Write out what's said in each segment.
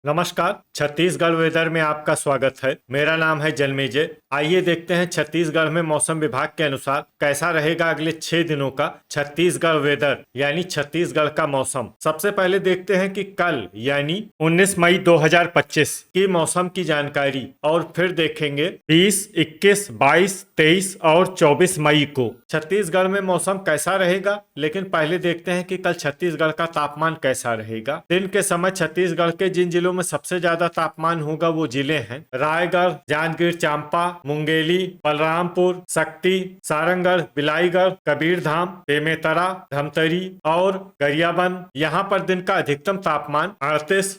नमस्कार। छत्तीसगढ़ वेदर में आपका स्वागत है। मेरा नाम है जन्मेजय। आइए देखते हैं छत्तीसगढ़ में मौसम विभाग के अनुसार कैसा रहेगा अगले 6 दिनों का छत्तीसगढ़ वेदर यानी छत्तीसगढ़ का मौसम। सबसे पहले देखते हैं कि कल यानी 19 मई 2025 की मौसम की जानकारी और फिर देखेंगे 20, 21, 22, 23 और 24 मई को छत्तीसगढ़ में मौसम कैसा रहेगा। लेकिन पहले देखते हैं कि कल छत्तीसगढ़ का तापमान कैसा रहेगा। दिन के समय छत्तीसगढ़ के जिन जिलों में सबसे ज्यादा तापमान होगा वो जिले हैं रायगढ़, जांजगीर चांपा, मुंगेली, बलरामपुर, शक्ति, सारंगढ़, बिलाईगढ़, कबीरधाम, बेमेतरा, धमतरी और गरियाबंद। यहाँ पर दिन का अधिकतम तापमान 38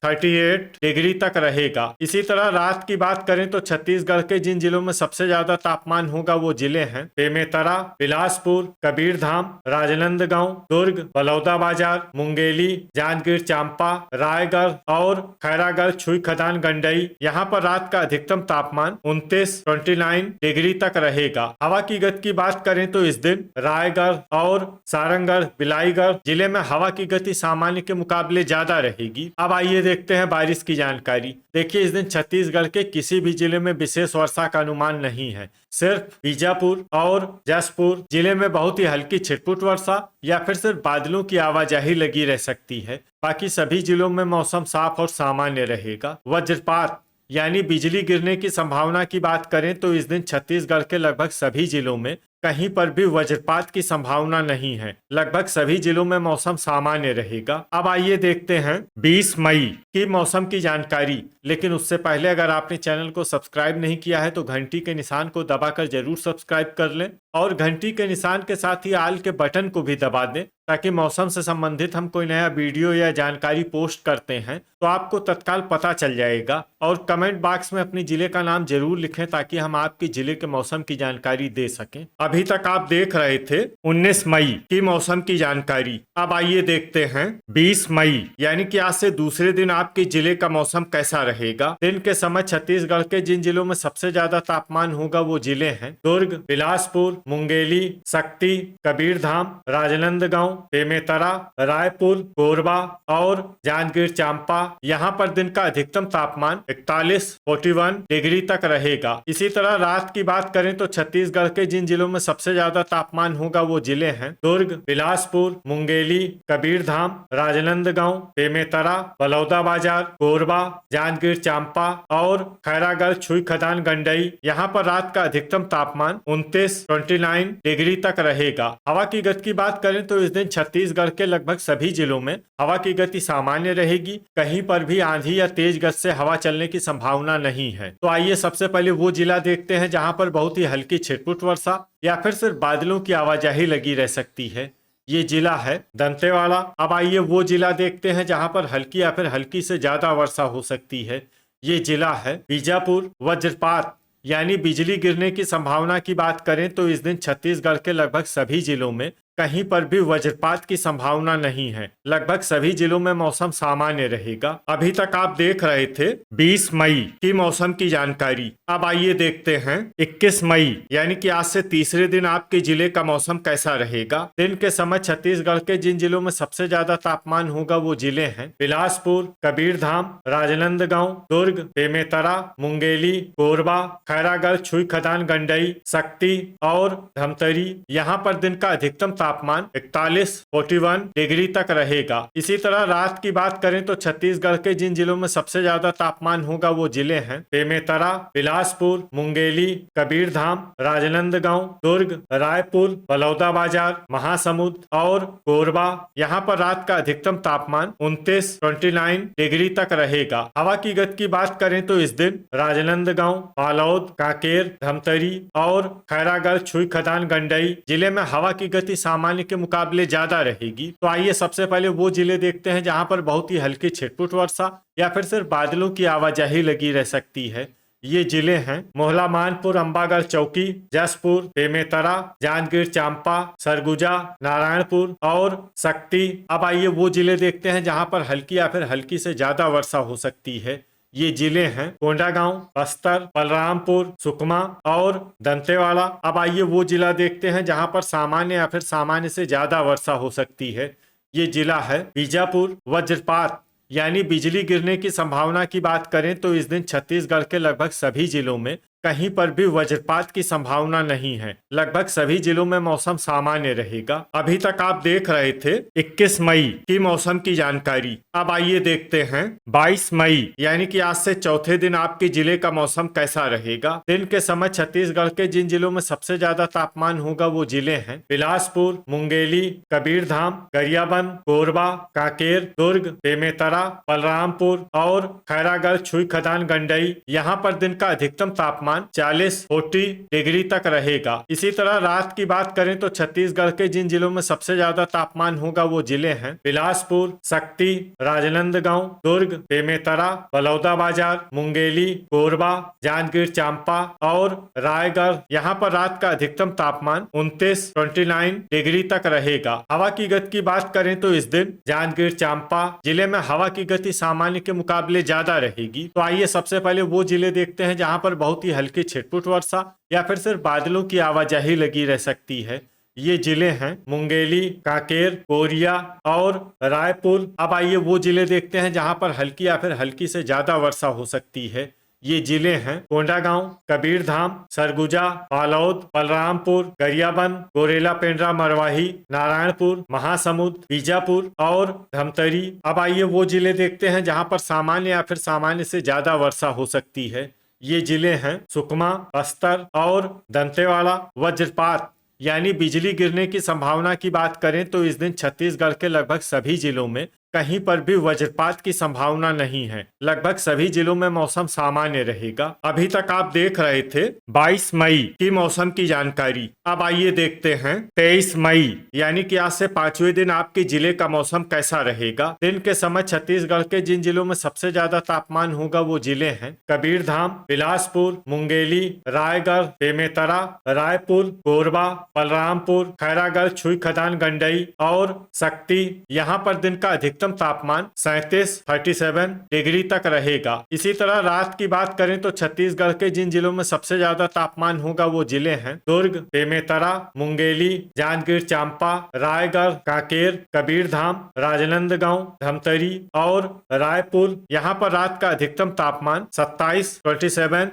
डिग्री तक रहेगा। इसी तरह रात की बात करें तो छत्तीसगढ़ के जिन जिलों में सबसे ज्यादा तापमान होगा वो जिले हैं बेमेतरा, बिलासपुर, कबीरधाम, राजनांदगांव, दुर्ग, बलौदाबाजार, मुंगेली, जांजगीर चांपा, रायगढ़ और खैरागढ़, छुई खदान, गंडई। यहाँ पर रात का अधिकतम तापमान 29 डिग्री तक रहेगा। हवा की गति की बात करें तो इस दिन रायगढ़ और सारंगढ़, बिलाईगढ़ जिले में हवा की गति सामान्य के मुकाबले ज्यादा रहेगी। अब आइए देखते हैं बारिश की जानकारी। देखिए, इस दिन छत्तीसगढ़ के किसी भी जिले में विशेष वर्षा का अनुमान नहीं है। सिर्फ बीजापुर और जसपुर जिले में बहुत ही हल्की छिटपुट वर्षा या फिर सिर्फ बादलों की आवाजाही लगी रह सकती है। बाकी सभी जिलों में मौसम साफ और सामान्य रहेगा। वज्रपात यानी बिजली गिरने की संभावना की बात करें तो इस दिन छत्तीसगढ़ के लगभग सभी जिलों में कहीं पर भी वज्रपात की संभावना नहीं है। लगभग सभी जिलों में मौसम सामान्य रहेगा। अब आइए देखते हैं 20 मई की मौसम की जानकारी। लेकिन उससे पहले अगर आपने चैनल को सब्सक्राइब नहीं किया है तो घंटी के निशान को दबाकर जरूर सब्सक्राइब कर लें और घंटी के निशान के साथ ही आल के बटन को भी दबा दें ताकि मौसम से संबंधित हम कोई नया वीडियो या जानकारी पोस्ट करते हैं तो आपको तत्काल पता चल जाएगा। और कमेंट बॉक्स में अपनी जिले का नाम जरूर लिखें ताकि हम आपके जिले के मौसम की जानकारी दे सकें। अभी तक आप देख रहे थे 19 मई की मौसम की जानकारी। अब आइए देखते हैं 20 मई यानी कि आज से दूसरे दिन आपके जिले का मौसम कैसा रहेगा। दिन के समय छत्तीसगढ़ के जिन जिलों में सबसे ज्यादा तापमान होगा वो जिले हैं दुर्ग, बिलासपुर, मुंगेली, शक्ति, कबीरधाम, राजनांदगांव, बेमेतरा, रायपुर, कोरबा और जांजगीर चांपा। यहाँ पर दिन का अधिकतम तापमान 41 डिग्री तक रहेगा। इसी तरह रात की बात करें तो छत्तीसगढ़ के जिन जिलों में सबसे ज्यादा तापमान होगा वो जिले हैं दुर्ग, बिलासपुर, मुंगेली, कबीरधाम, राजनांदगांव, बेमेतरा, बलौदाबाजार, कोरबा, जांजगीर चांपा और खैरागढ़, छुई खदान, गंडई। यहाँ पर रात का अधिकतम तापमान 29 डिग्री तक रहेगा। हवा की गति की बात करें तो इस दिन छत्तीसगढ़ के लगभग सभी जिलों में हवा की गति सामान्य रहेगी। कहीं पर भी आंधी या तेज गति से हवा चलने की संभावना नहीं है। तो आइए सबसे पहले वो जिला देखते हैं जहां पर बहुत ही हल्की छिटपुट वर्षा या फिर सिर्फ बादलों की आवाजाही लगी रह सकती है। ये जिला है दंतेवाड़ा। अब आइए वो जिला देखते हैं जहां पर हल्की या फिर हल्की से ज्यादा वर्षा हो सकती है। ये जिला है बीजापुर। वज्रपात यानी बिजली गिरने की संभावना की बात करें तो इस दिन छत्तीसगढ़ के लगभग सभी जिलों में कहीं पर भी वज्रपात की संभावना नहीं है। लगभग सभी जिलों में मौसम सामान्य रहेगा। अभी तक आप देख रहे थे 20 मई की मौसम की जानकारी। अब आइए देखते हैं 21 मई यानी कि आज से तीसरे दिन आपके जिले का मौसम कैसा रहेगा। दिन के समय छत्तीसगढ़ के जिन जिलों में सबसे ज्यादा तापमान होगा वो जिले हैं बिलासपुर, कबीरधाम, राजनांदगांव, दुर्ग, बेमेतरा, मुंगेली, कोरबा, खैरागढ़, छुई खदान, गंडई, शक्ति और धमतरी। यहाँ पर दिन का अधिकतम तापमान 41 डिग्री तक रहेगा। इसी तरह रात की बात करें तो छत्तीसगढ़ के जिन जिलों में सबसे ज्यादा तापमान होगा वो जिले हैं बेमेतरा, बिलासपुर, मुंगेली, कबीरधाम, राजनांदगांव, दुर्ग, रायपुर, बलौदाबाजार, महासमुंद और कोरबा। यहाँ पर रात का अधिकतम तापमान 29 डिग्री तक रहेगा। हवा की गति की बात करें तो इस दिन राजनांदगांव, बालोद, कांकेर, धमतरी और खैरागढ़, छुई खदान, गंडई जिले में हवा की गति सामान्य के मुकाबले ज्यादा रहेगी। तो आइए सबसे पहले वो जिले देखते हैं जहां पर बहुत ही हल्की छिटपुट वर्षा या फिर सिर्फ बादलों की आवाजाही लगी रह सकती है। ये जिले हैं मोहला, मानपुर, अंबागढ़ चौकी, जसपुर, बेमेतरा, जांजगीर चांपा, सरगुजा, नारायणपुर और शक्ति। अब आइए वो जिले देखते हैं जहां पर हल्की या फिर हल्की से ज्यादा वर्षा हो सकती है। ये जिले हैं कोंडागांव, बस्तर, बलरामपुर, सुकमा और दंतेवाड़ा। अब आइए वो जिला देखते हैं जहां पर सामान्य या फिर सामान्य से ज्यादा वर्षा हो सकती है। ये जिला है बीजापुर। वज्रपात यानी बिजली गिरने की संभावना की बात करें तो इस दिन छत्तीसगढ़ के लगभग सभी जिलों में कहीं पर भी वज्रपात की संभावना नहीं है। लगभग सभी जिलों में मौसम सामान्य रहेगा। अभी तक आप देख रहे थे 21 मई की मौसम की जानकारी। अब आइए देखते हैं 22 मई यानी कि आज से चौथे दिन आपके जिले का मौसम कैसा रहेगा। दिन के समय छत्तीसगढ़ के जिन जिलों में सबसे ज्यादा तापमान होगा वो जिले हैं बिलासपुर, मुंगेली, कबीरधाम, गरियाबंद, कोरबा, कांकेर, दुर्ग, बेमेतरा, बलरामपुर और खैरागढ़, छुईखदान, गंडई। यहाँ पर दिन का अधिकतम तापमान 40 डिग्री तक रहेगा। इसी तरह रात की बात करें तो छत्तीसगढ़ के जिन जिलों में सबसे ज्यादा तापमान होगा वो जिले हैं बिलासपुर, शक्ति, राजनांदगांव, दुर्ग, बेमेतरा, बलौदाबाजार, मुंगेली, कोरबा, जांजगीर चांपा और रायगढ़। यहाँ पर रात का अधिकतम तापमान 29 डिग्री तक रहेगा। हवा की गति की बात करें तो इस दिन जांजगीर चांपा जिले में हवा की गति सामान्य के मुकाबले ज्यादा रहेगी। तो आइए सबसे पहले वो जिले देखते हैं जहां पर बहुत ही हल्की छिटपुट वर्षा या फिर सिर्फ बादलों की आवाजाही लगी रह सकती है। ये जिले हैं मुंगेली, कांकेर, कोरिया और रायपुर। अब आइए वो जिले देखते हैं जहां पर हल्की या फिर हल्की से ज्यादा वर्षा हो सकती है। ये जिले हैं कोंडागांव, कबीरधाम, सरगुजा, बालोद, बलरामपुर, गरियाबंद, गोरेला पेंड्रा, मरवाही, नारायणपुर, महासमुंद, बीजापुर और धमतरी। अब आइए वो जिले देखते हैं जहां पर सामान्य या फिर सामान्य से ज्यादा वर्षा हो सकती है। ये जिले हैं सुकमा, बस्तर और दंतेवाड़ा। वज्रपात यानी बिजली गिरने की संभावना की बात करें तो इस दिन छत्तीसगढ़ के लगभग सभी जिलों में कहीं पर भी वज्रपात की संभावना नहीं है। लगभग सभी जिलों में मौसम सामान्य रहेगा। अभी तक आप देख रहे थे 22 मई की मौसम की जानकारी। अब आइए देखते हैं 23 मई यानी कि आज से 5वें दिन आपके जिले का मौसम कैसा रहेगा। दिन के समय छत्तीसगढ़ के जिन जिलों में सबसे ज्यादा तापमान होगा वो जिले हैं कबीरधाम, बिलासपुर, मुंगेली, रायगढ़, बेमेतरा, रायपुर, कोरबा, बलरामपुर, खैरागढ़, छुईखदान, गंडई और शक्ति। यहाँ पर दिन का अधिकतम तापमान 37 डिग्री तक रहेगा। इसी तरह रात की बात करें तो छत्तीसगढ़ के जिन जिलों में सबसे ज्यादा तापमान होगा वो जिले हैं दुर्ग, बेमेतरा, मुंगेली, जांजगीर चांपा, रायगढ़, कांकेर, कबीरधाम, राजनांदगांव, धमतरी और रायपुर। यहाँ पर रात का अधिकतम तापमान 27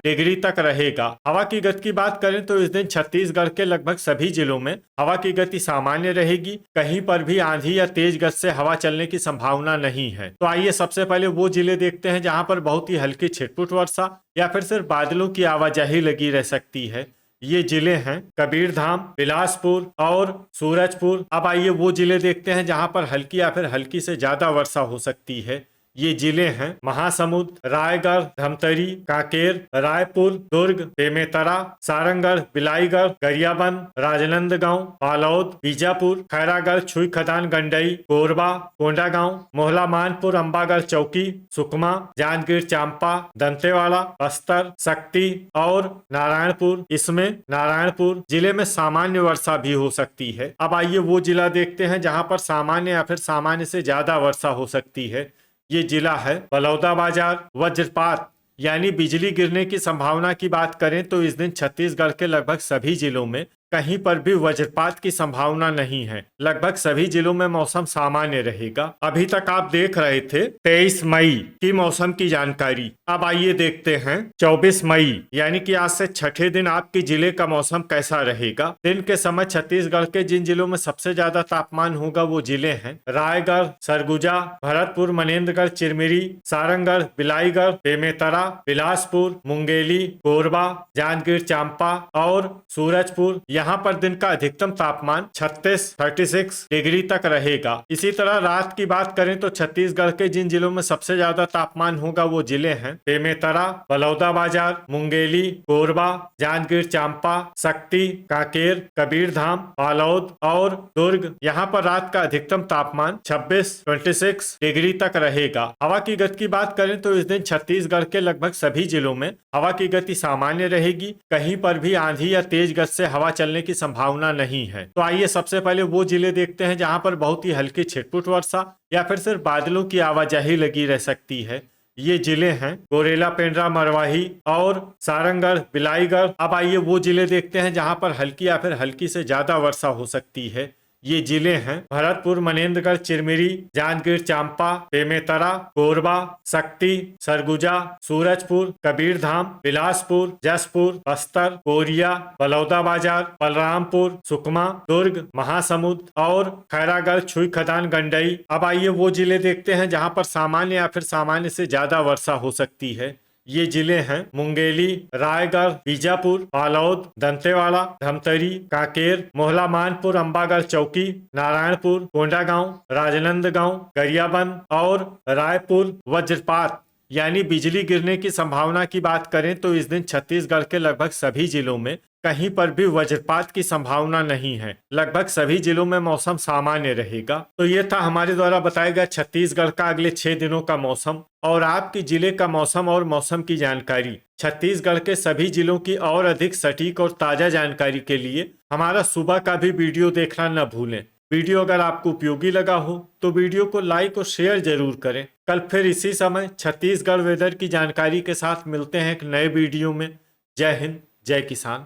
डिग्री तक रहेगा। हवा की गति की बात करें तो इस दिन छत्तीसगढ़ के लगभग सभी जिलों में हवा की गति सामान्य रहेगी। कहीं पर भी आंधी या तेज गति से हवा चलने की संभावना नहीं है। तो आइए सबसे पहले वो जिले देखते हैं जहां पर बहुत ही हल्की छिटपुट वर्षा या फिर सिर्फ बादलों की आवाजाही लगी रह सकती है। ये जिले हैं कबीरधाम, बिलासपुर और सूरजपुर। अब आइए वो जिले देखते हैं जहां पर हल्की या फिर हल्की से ज्यादा वर्षा हो सकती है। ये जिले हैं महासमुंद, रायगढ़, धमतरी, कांकेर, रायपुर, दुर्ग, बेमेतरा, सारंगढ़, बिलाईगढ़, गरियाबंद, राजनांदगांव, बालोद, बीजापुर, खैरागढ़, छुईखदान, गंडई, कोरबा, कोंडागांव, मोहला, मानपुर, अंबागढ़, चौकी, सुकमा, जांजगीर चांपा, दंतेवाड़ा, बस्तर, शक्ति और नारायणपुर। इसमें नारायणपुर जिले में सामान्य वर्षा भी हो सकती है। अब आइए वो जिला देखते हैं जहां पर सामान्य या फिर सामान्य से ज्यादा वर्षा हो सकती है। ये जिला है बलौदाबाजार। वज्रपात यानी बिजली गिरने की संभावना की बात करें तो इस दिन छत्तीसगढ़ के लगभग सभी जिलों में कहीं पर भी वज्रपात की संभावना नहीं है। लगभग सभी जिलों में मौसम सामान्य रहेगा। अभी तक आप देख रहे थे 23 मई की मौसम की जानकारी। अब आइए देखते हैं 24 मई यानी कि आज से छठे दिन आपके जिले का मौसम कैसा रहेगा। दिन के समय छत्तीसगढ़ के जिन जिलों में सबसे ज्यादा तापमान होगा वो जिले हैं रायगढ़, सरगुजा, भरतपुर, मनेन्द्रगढ़, चिरमिरी, सारंगढ़, बिलाईगढ़, बेमेतरा, बिलासपुर, मुंगेली, कोरबा, जांजगीर चांपा और सूरजपुर। यहाँ पर दिन का अधिकतम तापमान 36 डिग्री तक रहेगा। इसी तरह रात की बात करें तो छत्तीसगढ़ के जिन जिलों में सबसे ज्यादा तापमान होगा वो जिले हैं बेमेतरा, बलौदाबाजार, मुंगेली, कोरबा, जांजगीर चांपा, शक्ति, कांकेर, कबीरधाम, बालोद और दुर्ग। यहाँ पर रात का अधिकतम तापमान 26 डिग्री तक रहेगा। हवा की गति की बात करें तो इस दिन छत्तीसगढ़ के लगभग सभी जिलों में हवा की गति सामान्य रहेगी। कहीं पर भी आंधी या तेज गति से हवा चलने की संभावना नहीं है। तो आइए सबसे पहले वो जिले देखते हैं जहां पर बहुत ही हल्की छिटपुट वर्षा या फिर सिर्फ बादलों की आवाजाही लगी रह सकती है। ये जिले हैं गोरेला पेंड्रा, मरवाही और सारंगढ़, बिलाईगढ़। अब आइए वो जिले देखते हैं जहां पर हल्की या फिर हल्की से ज्यादा वर्षा हो सकती है। ये जिले हैं भरतपुर, मनेन्द्रगढ़, चिरमिरी, जांजगीर चांपा, बेमेतरा, कोरबा, शक्ति, सरगुजा, सूरजपुर, कबीरधाम, बिलासपुर, जसपुर, बस्तर, कोरिया, बलौदाबाजार, बलरामपुर, सुकमा, दुर्ग, महासमुंद और खैरागढ़, छुई खदान, गंडई। अब आइए वो जिले देखते हैं जहां पर सामान्य या फिर सामान्य से ज्यादा वर्षा हो सकती है। ये जिले हैं मुंगेली, रायगढ़, बीजापुर, बालोद, दंतेवाड़ा, धमतरी, कांकेर, मोहला मानपुर, अंबागढ़ चौकी, नारायणपुर, कोंडागांव, राजनंदगांव, गरियाबंद और रायपुर। वज्रपात यानी बिजली गिरने की संभावना की बात करें तो इस दिन छत्तीसगढ़ के लगभग सभी जिलों में कहीं पर भी वज्रपात की संभावना नहीं है। लगभग सभी जिलों में मौसम सामान्य रहेगा। तो ये था हमारे द्वारा बताया गया छत्तीसगढ़ का अगले 6 दिनों का मौसम और आपकी जिले का मौसम और मौसम की जानकारी। छत्तीसगढ़ के सभी जिलों की और अधिक सटीक और ताजा जानकारी के लिए हमारा सुबह का भी वीडियो देखना न भूलें। वीडियो अगर आपको उपयोगी लगा हो तो वीडियो को लाइक और शेयर जरूर करें। कल फिर इसी समय छत्तीसगढ़ वेदर की जानकारी के साथ मिलते हैं एक नए वीडियो में। जय हिंद, जय किसान।